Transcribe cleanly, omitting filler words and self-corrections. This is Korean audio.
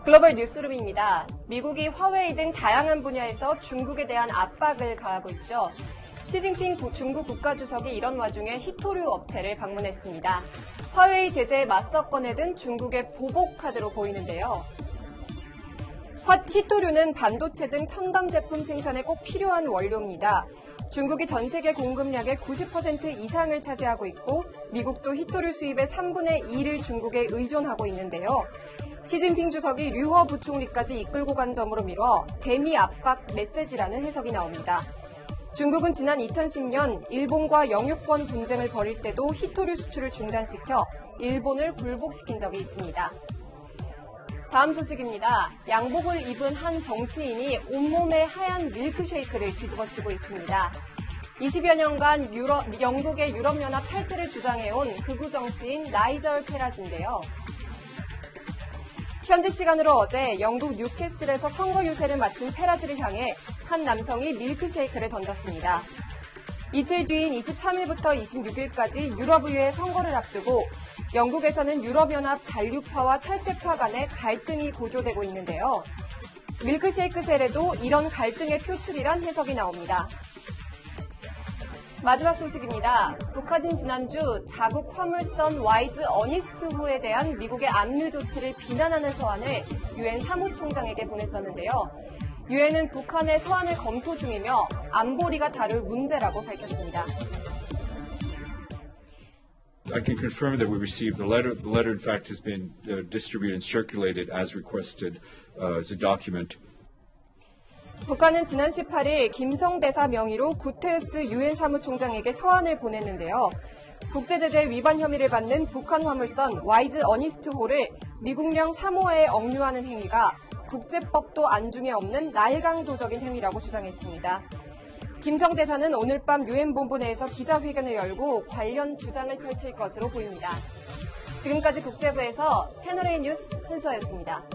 글로벌 뉴스룸입니다. 미국이 화웨이 등 다양한 분야에서 중국에 대한 압박을 가하고 있죠. 시진핑 중국 국가주석이 이런 와중에 히토류 업체를 방문했습니다. 화웨이 제재에 맞서 꺼내든 중국의 보복카드로 보이는데요. 히토류는 반도체 등 첨단 제품 생산에 꼭 필요한 원료입니다. 중국이 전 세계 공급량의 90% 이상을 차지하고 있고 미국도 히토류 수입의 3분의 2를 중국에 의존하고 있는데요. 시진핑 주석이 류허 부총리까지 이끌고 간 점으로 미뤄 대미 압박 메시지라는 해석이 나옵니다. 중국은 지난 2010년 일본과 영유권 분쟁을 벌일 때도 히토류 수출을 중단시켜 일본을 굴복시킨 적이 있습니다. 다음 소식입니다. 양복을 입은 한 정치인이 온몸에 하얀 밀크쉐이크를 뒤집어 쓰고 있습니다. 20여 년간 영국의 유럽연합 탈퇴를 주장해온 극우 정치인 나이절 페라지인데요. 현지 시간으로 어제 영국 뉴캐슬에서 선거 유세를 마친 페라지를 향해 한 남성이 밀크쉐이크를 던졌습니다. 이틀 뒤인 23일부터 26일까지 유럽의회 선거를 앞두고 영국에서는 유럽연합 잔류파와 탈퇴파 간의 갈등이 고조되고 있는데요. 밀크쉐이크 세례도 이런 갈등의 표출이란 해석이 나옵니다. 마지막 소식입니다. 북한은 지난주 자국 화물선 와이즈 어니스트호에 대한 미국의 압류 조치를 비난하는 서한을 유엔 사무총장에게 보냈었는데요. 유엔은 북한의 서한을 검토 중이며 안보리가 다룰 문제라고 밝혔습니다. I can confirm that we received the letter. The letter, in fact, has been distributed and circulated as requested as a document. 북한은 지난 18일 김성대사 명의로 구테르스 유엔 사무총장에게 서한을 보냈는데요. 국제제재 위반 혐의를 받는 북한 화물선 와이즈 어니스트호를 미국령 사모아에 억류하는 행위가 국제법도 안중에 없는 날강도적인 행위라고 주장했습니다. 김성 대사는 오늘 밤 유엔 본부 내에서 기자회견을 열고 관련 주장을 펼칠 것으로 보입니다. 지금까지 국제부에서 채널A 뉴스 한수아였습니다.